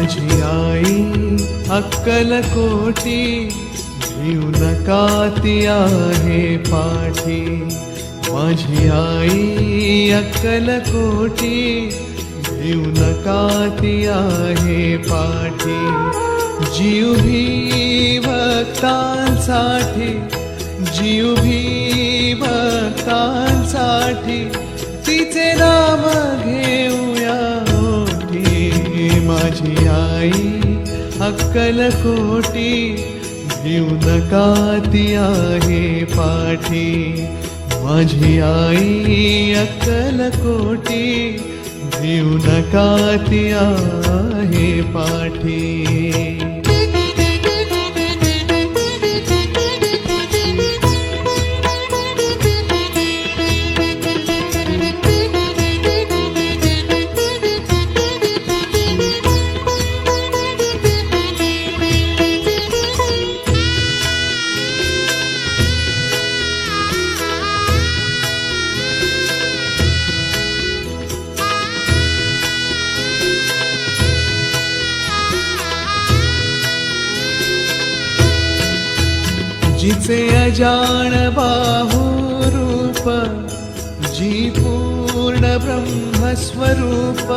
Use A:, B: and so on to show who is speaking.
A: माझी आई अक्कलकोटी, भिऊ नका ती आहे पाठी. माझी आई अक्कलकोटी, भिऊ नका ती आहे पाठी. जीव भी भक्तांसाठी, जीव भी भक्तांसाठी, तिचे नाम घेऊया ओठी. माझी आई अक्कलकोटी, भिऊ नका ती आहे पाठी. माझी आई अक्कलकोटी, भिऊ नका ती आहे पाठी. जिचे अजान बाहु रूप, जी पूर्ण ब्रह्मस्वरूप.